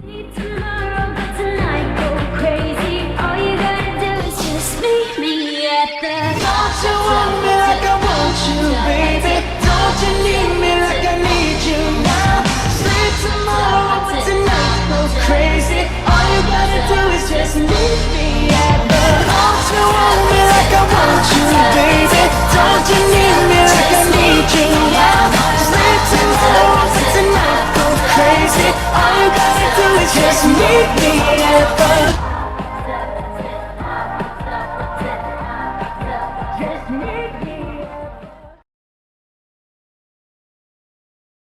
Tomorrow, but tonight go crazy. All you gotta do is just meet me at the. Don't you want me like I want you, baby? Don't you need me like I need you now? Say tomorrow, but tonight go crazy. All you gotta do is just meet me at the. Don't you want me like I want you, baby? Don't you need me like I need you now? Say tomorrow, but tonight go crazy. All you gotta do is just meet me